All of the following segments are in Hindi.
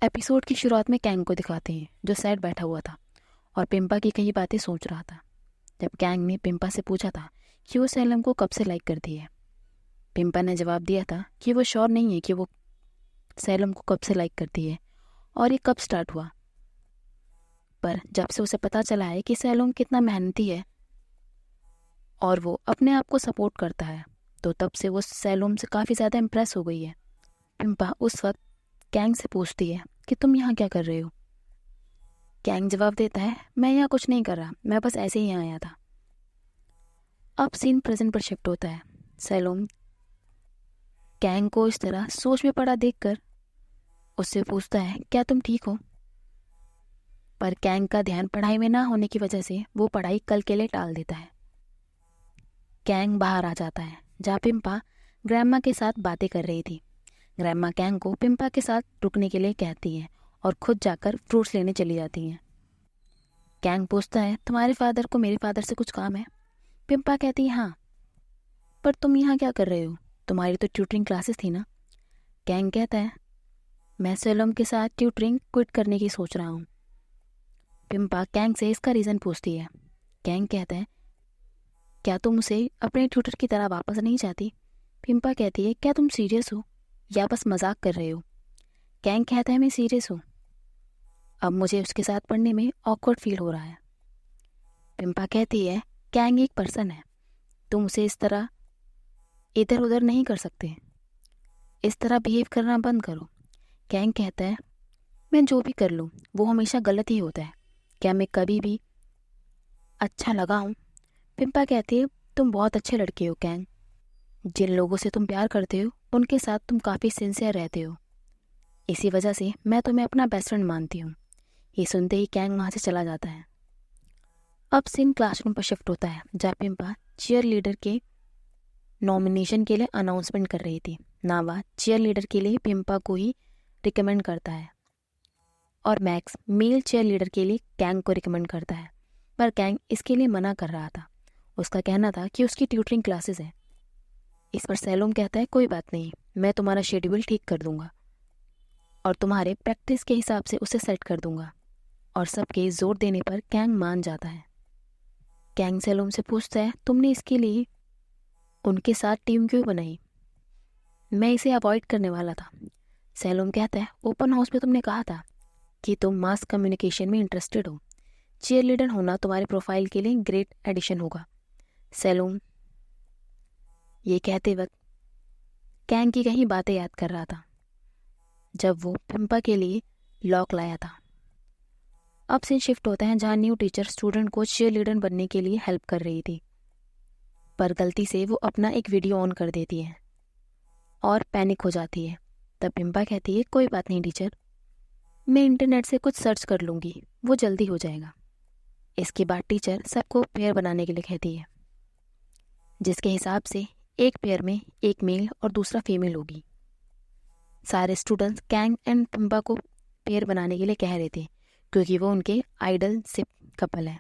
एपिसोड की शुरुआत में कैंग को दिखाते हैं जो सैड बैठा हुआ था और पिम्पा की कई बातें सोच रहा था। जब कैंग ने पिम्पा से पूछा था कि वो सैलम को कब से लाइक करती है, पिम्पा ने जवाब दिया था कि वो श्योर नहीं है कि वो सैलम को कब से लाइक करती है और ये कब स्टार्ट हुआ। पर जब से उसे पता चला है कि सैलम कितना मेहनती है और वो अपने आप को सपोर्ट करता है, तो तब से वो सैलम से काफ़ी ज़्यादा इम्प्रेस हो गई है। पिम्पा उस वक्त कैंग से पूछती है कि तुम यहाँ क्या कर रहे हो। कैंग जवाब देता है, मैं यहाँ कुछ नहीं कर रहा, मैं बस ऐसे ही यहाँ आया था। अब सीन प्रेजेंट पर शिफ्ट होता है। सैलोम कैंग को इस तरह सोच में पड़ा देखकर उससे पूछता है, क्या तुम ठीक हो? पर कैंग का ध्यान पढ़ाई में ना होने की वजह से वो पढ़ाई कल के लिए टाल देता है। कैंग बाहर आ जाता है जहाँ पिम्पा ग्रैम्मा के साथ बातें कर रही थी। ग्रैम्मा कैंग को पिम्पा के साथ रुकने के लिए कहती है और खुद जाकर फ्रूट्स लेने चली जाती हैं। कैंग पूछता है, तुम्हारे फादर को मेरे फादर से कुछ काम है? पिम्पा कहती है, हाँ। पर तुम यहाँ क्या कर रहे हो? तुम्हारी तो ट्यूटरिंग क्लासेस थी ना। कैंग कहता है, मैं सैलम के साथ ट्यूटरिंग क्विट करने की सोच रहा हूँ। पिम्पा कैंग से इसका रीज़न पूछती है। कैंग कहता है, क्या तुम उसे अपने ट्यूटर की तरह वापस नहीं चाहती? पिम्पा कहती है, क्या तुम सीरियस हो या बस मजाक कर रहे हो? कैंग कहता है, मैं सीरियस हूँ। अब मुझे उसके साथ पढ़ने में ऑकवर्ड फील हो रहा है। पिम्पा कहती है, कैंग एक पर्सन है, तुम उसे इस तरह इधर उधर नहीं कर सकते, इस तरह बिहेव करना बंद करो। कैंग कहता है, मैं जो भी कर लूँ वो हमेशा गलत ही होता है, क्या मैं कभी भी अच्छा लगा हूँ? पिम्पा कहती है, तुम बहुत अच्छे लड़के हो कैंग, जिन लोगों से तुम प्यार करते हो उनके साथ तुम काफ़ी सिंसियर रहते हो, इसी वजह से मैं तुम्हें अपना बेस्ट फ्रेंड मानती हूँ। ये सुनते ही कैंग वहाँ से चला जाता है। अब सीन क्लासरूम पर शिफ्ट होता है जहाँ पिम्पा चीयर लीडर के नॉमिनेशन के लिए अनाउंसमेंट कर रही थी। नावा चीयर लीडर के लिए पिम्पा को ही रिकमेंड करता है और मैक्स मेल चीयर लीडर के लिए कैंग को रिकमेंड करता है, पर कैंग इसके लिए मना कर रहा था। उसका कहना था कि उसकी ट्यूटरिंग क्लासेस है। इस पर सैलोम कहता है, कोई बात नहीं, मैं तुम्हारा शेड्यूल ठीक कर दूंगा और तुम्हारे प्रैक्टिस के हिसाब से उसे सेट कर दूंगा। और सबके जोर देने पर कैंग मान जाता है। कैंग सैलोम से पूछता है, तुमने इसके लिए उनके साथ टीम क्यों बनाई? मैं इसे अवॉइड करने वाला था। सैलोम कहता है, ओपन हाउस में तुमने कहा था कि तुम मास कम्युनिकेशन में इंटरेस्टेड हो, चीयर लीडर होना तुम्हारे प्रोफाइल के लिए ग्रेट एडिशन होगा। सैलोम ये कहते वक्त कैंग की कहीं बातें याद कर रहा था जब वो पिम्पा के लिए लॉक लाया था। अब सीन शिफ्ट होता है जहाँ न्यू टीचर स्टूडेंट को चीयर लीडर बनने के लिए हेल्प कर रही थी, पर गलती से वो अपना एक वीडियो ऑन कर देती है और पैनिक हो जाती है। तब पिम्पा कहती है, कोई बात नहीं टीचर, मैं इंटरनेट से कुछ सर्च कर लूँगी, वो जल्दी हो जाएगा। इसके बाद टीचर सबको पेयर बनाने के लिए कहती है, जिसके हिसाब से एक पेयर में एक मेल और दूसरा फीमेल होगी। सारे स्टूडेंट्स कैंग एंड पिम्पा को पेयर बनाने के लिए कह रहे थे क्योंकि वो उनके आइडल सिप कपल है।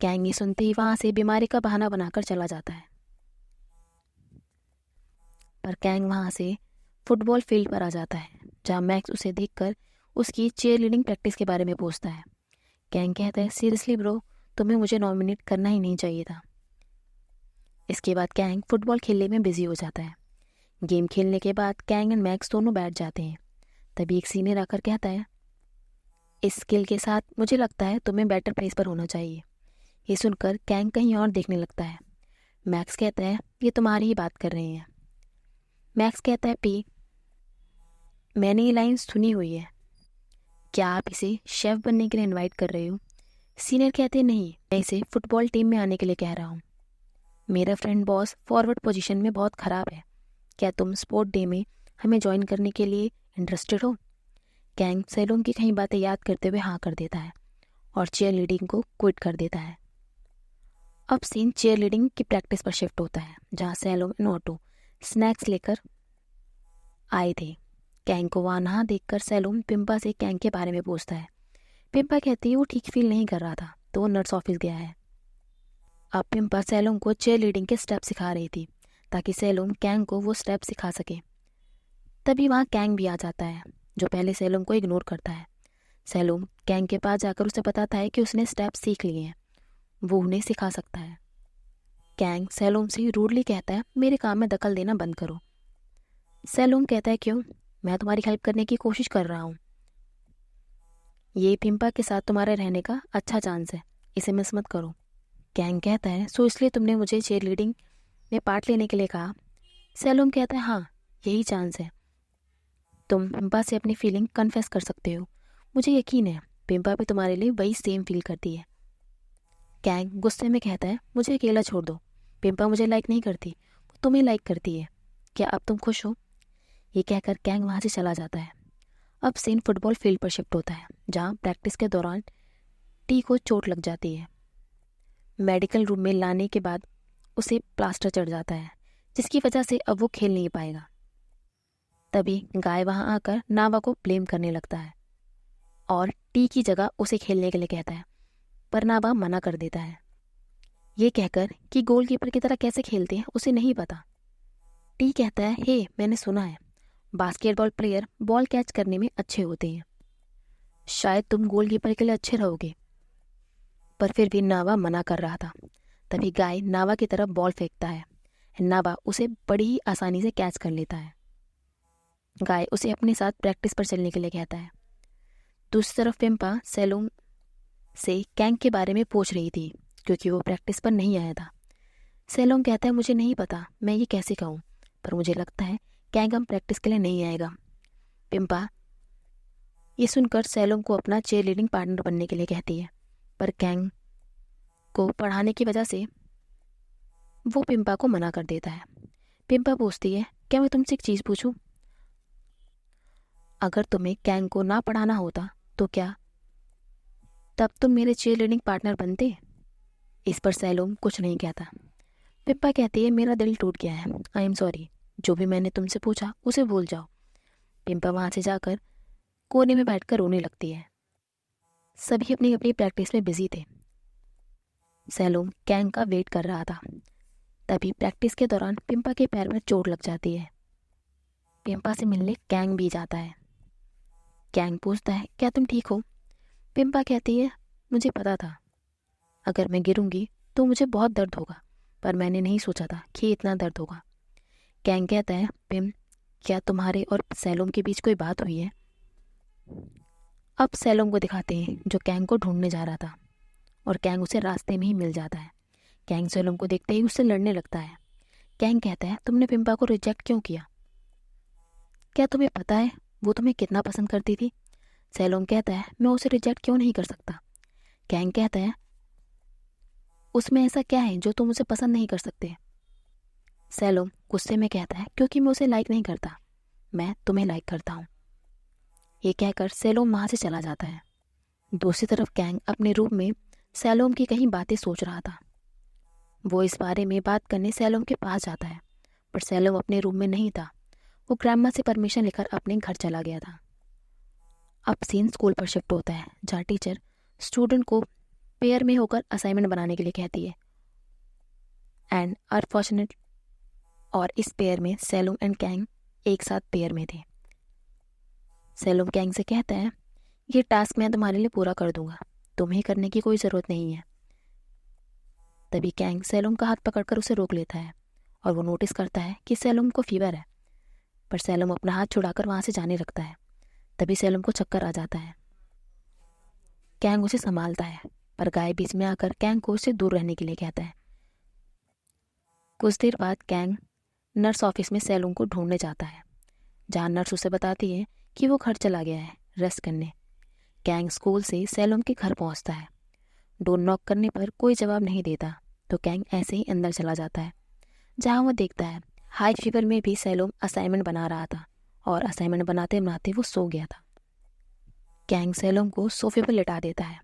कैंग ये सुनते ही वहाँ से बीमारी का बहाना बनाकर चला जाता है, पर कैंग वहाँ से फुटबॉल फील्ड पर आ जाता है जहाँ मैक्स उसे देखकर उसकी चीयर लीडिंग प्रैक्टिस के बारे में पूछता है। कैंग कहता है, सीरियसली ब्रो, तुम्हें मुझे नॉमिनेट करना ही नहीं चाहिए था। इसके बाद कैंग फुटबॉल खेलने में बिजी हो जाता है। गेम खेलने के बाद कैंग एंड मैक्स दोनों बैठ जाते हैं। तभी एक सीनियर आकर कहता है, इस स्किल के साथ मुझे लगता है तुम्हें बेटर प्लेस पर होना चाहिए। ये सुनकर कैंग कहीं और देखने लगता है। मैक्स कहता है, ये तुम्हारी ही बात कर रहे हैं। मैक्स कहता है, पी, मैंने ये लाइन सुनी हुई है, क्या आप इसे शेफ बनने के लिए इनवाइट कर रहे हो? सीनियर कहते हैं, नहीं, मैं इसे फुटबॉल टीम में आने के लिए कह रहा हूँ। मेरा फ्रेंड बॉस फॉरवर्ड पोजीशन में बहुत ख़राब है, क्या तुम स्पोर्ट डे में हमें ज्वाइन करने के लिए इंटरेस्टेड हो? कैंग सैलोम की कई बातें याद करते हुए हाँ कर देता है और चेयर लीडिंग को क्विट कर देता है। अब सीन चेयर लीडिंग की प्रैक्टिस पर शिफ्ट होता है जहाँ सैलोम एंड ऑटो स्नैक्स लेकर आए थे। कैंग को वहाँ नहा देखकर सैलोम पिम्पा से कैंग के बारे में पूछता है। पिम्पा कहती है वो ठीक फील नहीं कर रहा था तो वो नर्स ऑफिस गया है। अब पिम्पा सैलोम को चेयर लीडिंग के स्टेप सिखा रही थी ताकि सैलोम कैंग को वो स्टेप सिखा सके। तभी वहाँ कैंग भी आ जाता है जो पहले सैलोम को इग्नोर करता है। सैलोम कैंग के पास जाकर उसे बताता है कि उसने स्टेप सीख लिए हैं, वो उन्हें सिखा सकता है। कैंग सैलोम से रूडली कहता है, मेरे काम में दखल देना बंद करो। सैलोम कहता है, क्यों? मैं तुम्हारी हेल्प करने की कोशिश कर रहा हूँ। ये पिंपा के साथ तुम्हारे रहने का अच्छा चांस है, इसे मिस मत करो। कैंग कहता है, सो इसलिए तुमने मुझे चीयर लीडिंग में पार्ट लेने के लिए कहा? सैलोम कहता है, हाँ, यही चांस है। तुम पिंपा से अपनी फीलिंग कन्फेस कर सकते हो। मुझे यकीन है पिंपा भी तुम्हारे लिए वही सेम फील करती है। कैंग गुस्से में कहता है, मुझे अकेला छोड़ दो। पिंपा मुझे लाइक नहीं करती, वो तुम्हें लाइक करती है। क्या अब तुम खुश हो? ये कहकर कैंग वहाँ से चला जाता है। अब सीन फुटबॉल फील्ड पर शिफ्ट होता है, जहाँ प्रैक्टिस के दौरान टी को चोट लग जाती है। मेडिकल रूम में लाने के बाद उसे प्लास्टर चढ़ जाता है, जिसकी वजह से अब वो खेल नहीं पाएगा। तभी गाय वहाँ आकर नावा को ब्लेम करने लगता है और टी की जगह उसे खेलने के लिए कहता है, पर नावा मना कर देता है, ये कहकर कि गोलकीपर की तरह कैसे खेलते हैं उसे नहीं पता। टी कहता है, हे, मैंने सुना है बास्केटबॉल प्लेयर बॉल कैच करने में अच्छे होते हैं, शायद तुम गोलकीपर के लिए अच्छे रहोगे। पर फिर भी नावा मना कर रहा था। तभी गाय नावा की तरफ बॉल फेंकता है। नावा उसे बड़ी ही आसानी से कैच कर लेता है। गाय उसे अपने साथ प्रैक्टिस पर चलने के लिए कहता है। दूसरी तरफ पिंपा सैलोम से कैंग के बारे में पूछ रही थी, क्योंकि वो प्रैक्टिस पर नहीं आया था। सैलोम कहता है, मुझे नहीं पता मैं ये कैसे कहूँ, पर मुझे लगता है कैंग हम प्रैक्टिस के लिए नहीं आएगा। पिंपा ये सुनकर सैलोम को अपना चेयर लीडिंग पार्टनर बनने के लिए कहती है, पर कैंग को पढ़ाने की वजह से वो पिंपा को मना कर देता है। पिंपा पूछती है, क्या मैं तुमसे एक चीज़ पूछूं? अगर तुम्हें कैंग को ना पढ़ाना होता तो क्या तब तुम मेरे चीयर लीडिंग पार्टनर बनते? इस पर सैलोम कुछ नहीं कहता। पिंपा कहती है, मेरा दिल टूट गया है, आई एम सॉरी, जो भी मैंने तुमसे पूछा उसे भूल जाओ। पिंपा वहाँ से जाकर कोने में बैठकर रोने लगती है। सभी अपनी अपनी प्रैक्टिस में बिजी थे। सैलोम कैंग का वेट कर रहा था। तभी प्रैक्टिस के दौरान पिंपा के पैर में चोट लग जाती है। पिंपा से मिलने कैंग भी जाता है। कैंग पूछता है, क्या तुम ठीक हो? पिंपा कहती है, मुझे पता था अगर मैं गिरूंगी तो मुझे बहुत दर्द होगा, पर मैंने नहीं सोचा था कि इतना दर्द होगा। कैंग कहता है, पिम, क्या तुम्हारे और सैलोम के बीच कोई बात हुई है? अब सैलोम को दिखाते हैं, जो कैंग को ढूंढने जा रहा था, और कैंग उसे रास्ते में ही मिल जाता है। कैंग सैलोम को देखते ही उससे लड़ने लगता है। कैंग कहता है, तुमने पिंपा को रिजेक्ट क्यों किया? क्या तुम्हें पता है वो तुम्हें कितना पसंद करती थी? सैलोम कहता है, मैं उसे रिजेक्ट क्यों नहीं कर सकता? कैंग कहता है, उसमें ऐसा क्या है जो तुम उसे पसंद नहीं कर सकते? सैलोम गुस्से में कहता है, क्योंकि मैं उसे लाइक नहीं करता, मैं तुम्हें लाइक करता हूँ। ये कहकर सैलोम वहाँ से चला जाता है। दूसरी तरफ कैंग अपने रूम में सैलोम की कहीं बातें सोच रहा था। वो इस बारे में बात करने सैलोम के पास जाता है, पर सैलोम अपने रूम में नहीं था। वो ग्रैंडमा से परमिशन लेकर अपने घर चला गया था। अब सीन स्कूल पर शिफ्ट होता है, जहाँ टीचर स्टूडेंट को पेयर में होकर असाइनमेंट बनाने के लिए कहती है। एंड अनफॉर्चुनेट, और इस पेयर में सैलोम एंड कैंग एक साथ पेयर में थे। सैलोम कैंग से कहता है, ये टास्क मैं तुम्हारे लिए पूरा कर दूंगा, तुम्हें करने की कोई ज़रूरत नहीं है। तभी कैंग सैलोम का हाथ पकड़कर उसे रोक लेता है, और वो नोटिस करता है कि सैलोम को फीवर है, पर सैलोम अपना हाथ छुड़ाकर वहाँ से जाने लगता है। तभी सैलोम को चक्कर आ जाता है। कैंग उसे संभालता है, पर गाय बीच में आकर कैंग को उससे दूर रहने के लिए कहता है। कुछ देर बाद कैंग नर्स ऑफिस में सैलोम को ढूंढने जाता है, जहाँ नर्स उसे बताती है कि वो घर चला गया है रेस्ट करने। कैंग स्कूल से सैलोम के घर पहुँचता है। डोर नॉक करने पर कोई जवाब नहीं देता, तो कैंग ऐसे ही अंदर चला जाता है, जहाँ वो देखता है हाई फीवर में भी सैलोम असाइनमेंट बना रहा था, और असाइनमेंट बनाते बनाते वो सो गया था। कैंग सैलोम को सोफे पर लिटा देता है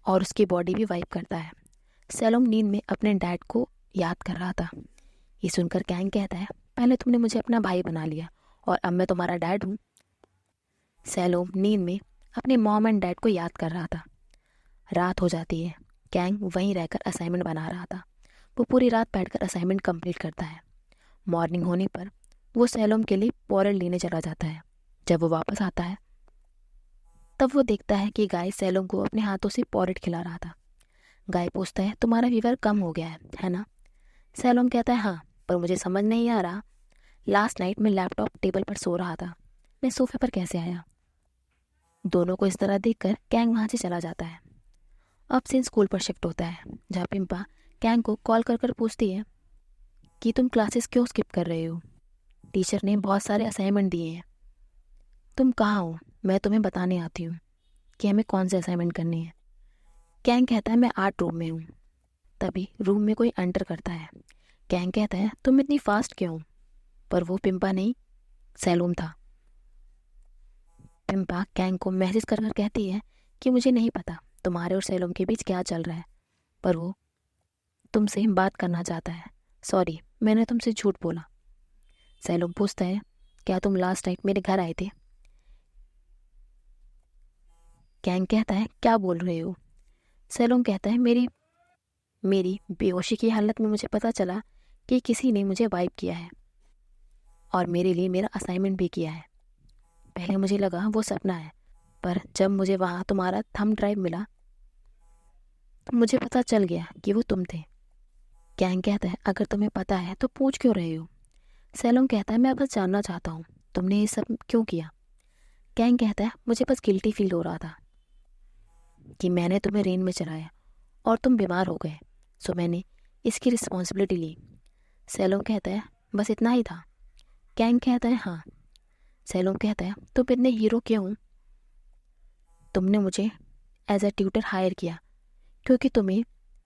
और उसकी बॉडी भी वाइप करता है। सैलोम नींद में अपने डैड को याद कर रहा था। ये सुनकर कैंग कहता है, पहले तुमने मुझे अपना भाई बना लिया और अब मैं तुम्हारा डैड हूँ। सैलोम नींद में अपने मॉम एंड डैड को याद कर रहा था। रात हो जाती है। कैंग वहीं रहकर असाइनमेंट बना रहा था। वो पूरी रात बैठकर असाइनमेंट कंप्लीट करता है। मॉर्निंग होने पर वो सैलोम के लिए पोरल लेने चला जाता है, जब वो वापस आता है तब वो देखता है कि गाय सैलोम को अपने हाथों से पॉरेट खिला रहा था। गाय पूछता है, तुम्हारा फीवर कम हो गया है ना? सैलोम कहता है, हाँ, पर मुझे समझ नहीं आ रहा, लास्ट नाइट मैं लैपटॉप टेबल पर सो रहा था, मैं सोफे पर कैसे आया? दोनों को इस तरह देखकर कैंग वहाँ से चला जाता है। अब सीन स्कूल पर शिफ्ट होता है, जहाँ पिंपा कैंग को कॉल कर कर पूछती है कि तुम क्लासेस क्यों स्किप कर रहे हो? टीचर ने बहुत सारे असाइनमेंट दिए हैं। तुम कहाँ हो? मैं तुम्हें बताने आती हूँ कि हमें कौन से असाइनमेंट करने हैं। कैंग कहता है, मैं आर्ट रूम में हूँ। तभी रूम में कोई एंटर करता है। कैंग कहता है, तुम इतनी फास्ट क्यों? पर वो पिंपा नहीं, सैलोम था। पिंपा कैंग को मैसेज कर कर कहती है कि मुझे नहीं पता तुम्हारे और सैलोम के बीच क्या चल रहा है, पर वो तुमसे बात करना चाहता है। सॉरी, मैंने तुमसे झूठ बोला। सैलोम पूछता है, क्या तुम लास्ट नाइट मेरे घर आए थे? कैंग कहता है, क्या बोल रहे हो? सैलोम कहता है, मेरी बेहोशी की हालत में मुझे पता चला कि किसी ने मुझे वाइप किया है और मेरे लिए मेरा असाइनमेंट भी किया है। पहले मुझे लगा वो सपना है, पर जब मुझे वहाँ तुम्हारा थंब ड्राइव मिला तो मुझे पता चल गया कि वो तुम थे। कैंग कहता है, अगर तुम्हें पता है तो पूछ क्यों रहे हो? सैलोम कहता है, मैं बस जानना चाहता हूँ तुमने ये सब क्यों किया। कैंग कहता है, मुझे बस गिल्टी फील हो रहा था कि मैंने तुम्हें रेन में चलाया और तुम बीमार हो गए, सो मैंने इसकी रिस्पॉन्सिबिलिटी ली। सैलोम कहता है, बस इतना ही था? कैंग कहता है, हाँ। सैलोम कहता है, तुम इतने हीरो क्यों? तुमने मुझे एज अ ट्यूटर हायर किया क्योंकि तुम्हें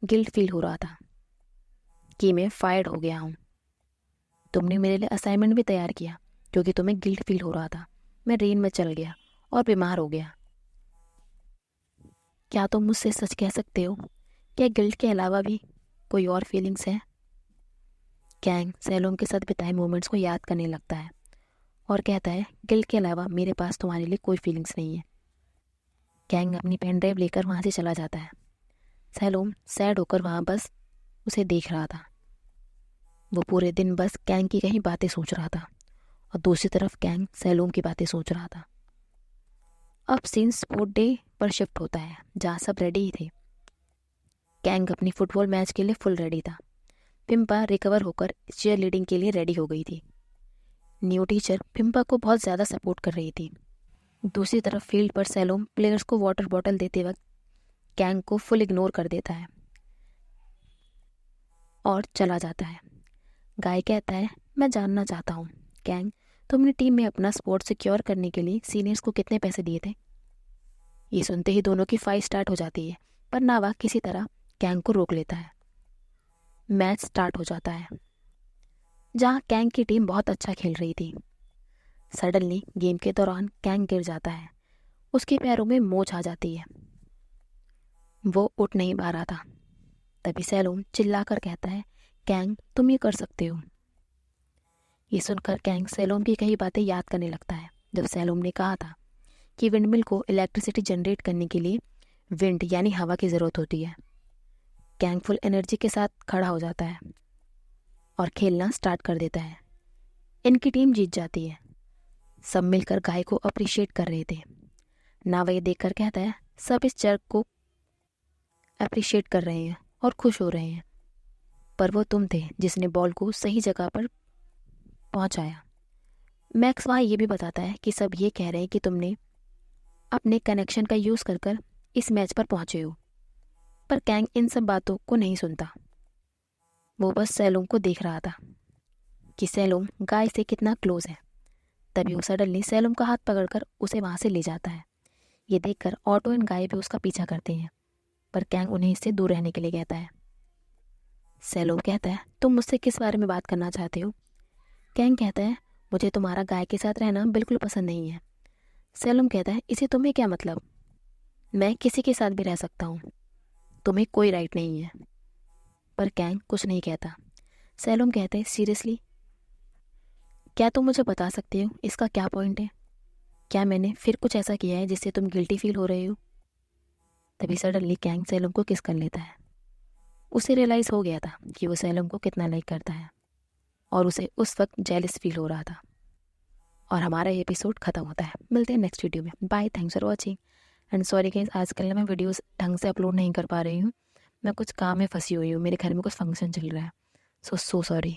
गिल्ट फील हो रहा था कि मैं फायर्ड हो गया हूँ। तुमने मेरे लिए असाइनमेंट भी तैयार किया क्योंकि तुम्हें गिल्ट फील हो रहा था मैं रेन में चल गया और बीमार हो गया। क्या तुम मुझसे सच कह सकते हो? क्या गिल्ट के अलावा भी कोई और फीलिंग्स है? कैंग सैलोम के साथ बिताए मोमेंट्स को याद करने लगता है और कहता है, गिल्ट के अलावा मेरे पास तुम्हारे लिए कोई फीलिंग्स नहीं है। कैंग अपनी पेन ड्राइव लेकर वहाँ से चला जाता है। सैलोम सैड होकर वहाँ बस उसे देख रहा था। वो पूरे दिन बस कैंग की कहीं बातें सोच रहा था और दूसरी तरफ कैंग सैलोम की बातें सोच रहा था। अब सीन स्पोर्ट डे पर शिफ्ट होता है, जहाँ सब रेडी ही थे। कैंग अपनी फुटबॉल मैच के लिए फुल रेडी था। पिंपा रिकवर होकर चीयर लीडिंग के लिए रेडी हो गई थी। न्यू टीचर पिंपा को बहुत ज़्यादा सपोर्ट कर रही थी। दूसरी तरफ फील्ड पर सैलोम प्लेयर्स को वाटर बॉटल देते वक्त कैंग को फुल इग्नोर कर देता है और चला जाता है। गाय कहता है, मैं जानना चाहता हूँ कैंग, तुमने टीम में अपना स्पोर्ट सिक्योर करने के लिए सीनियर्स को कितने पैसे दिए थे? ये सुनते ही दोनों की फाइट स्टार्ट हो जाती है, पर नावा किसी तरह कैंग को रोक लेता है। मैच स्टार्ट हो जाता है, जहाँ कैंग की टीम बहुत अच्छा खेल रही थी। सडनली गेम के दौरान कैंग गिर जाता है, उसके पैरों में मोच आ जाती है, वो उठ नहीं पा रहा था। तभी सैलोम चिल्लाकर कहता है, कैंग तुम ये कर सकते हो। ये सुनकर कैंग सैलोम की कई बातें याद करने लगता है, जब सैलोम ने कहा था कि विंडमिल को इलेक्ट्रिसिटी जनरेट करने के लिए विंड यानी हवा की ज़रूरत होती है। कैंग फुल एनर्जी के साथ खड़ा हो जाता है और खेलना स्टार्ट कर देता है। इनकी टीम जीत जाती है। सब मिलकर गाय को अप्रिशिएट कर रहे थे। नावा ये देखकर कहता है, सब इस जर्क को अप्रिशिएट कर रहे हैं और खुश हो रहे हैं, पर वो तुम थे जिसने बॉल को सही जगह पर पहुंचाया। मैक्स वहाँ ये भी बताता है कि सब ये कह रहे हैं कि तुमने अपने कनेक्शन का यूज़ कर कर इस मैच पर पहुंचे हो, पर कैंग इन सब बातों को नहीं सुनता। वो बस सैलोम को देख रहा था कि सैलोम गाय से कितना क्लोज है। तभी वो सडनली सैलोम का हाथ पकड़कर उसे वहाँ से ले जाता है। ये देखकर ऑटो एंड गाय भी उसका पीछा करते हैं, पर कैंग उन्हें इससे दूर रहने के लिए कहता है। सैलोम कहता है, तुम मुझसे किस बारे में बात करना चाहते हो? कैंग कहता है, मुझे तुम्हारा गाय के साथ रहना बिल्कुल पसंद नहीं है। सैलोम कहता है, इसे तुम्हें क्या मतलब? मैं किसी के साथ भी रह सकता हूँ, तुम्हें कोई राइट नहीं है। पर कैंग कुछ नहीं कहता। सैलोम कहते हैं, सीरियसली क्या तुम मुझे बता सकते हो इसका क्या पॉइंट है? क्या मैंने फिर कुछ ऐसा किया है जिससे तुम गिल्टी फील हो रहे हो? तभी सडनली कैंग सैलोम को किस कर लेता है। उसे रियलाइज़ हो गया था कि वो सैलोम को कितना लाइक करता है और उसे उस वक्त जेलस फील हो रहा था और हमारा ये एपिसोड ख़त्म होता है। मिलते हैं नेक्स्ट वीडियो में। Bye, thanks for watching. And sorry guys, आजकल ना मैं वीडियोस ढंग से अपलोड नहीं कर पा रही हूँ। मैं कुछ काम में फंसी हुई हूँ, मेरे घर में कुछ फंक्शन चल रहा है। So sorry.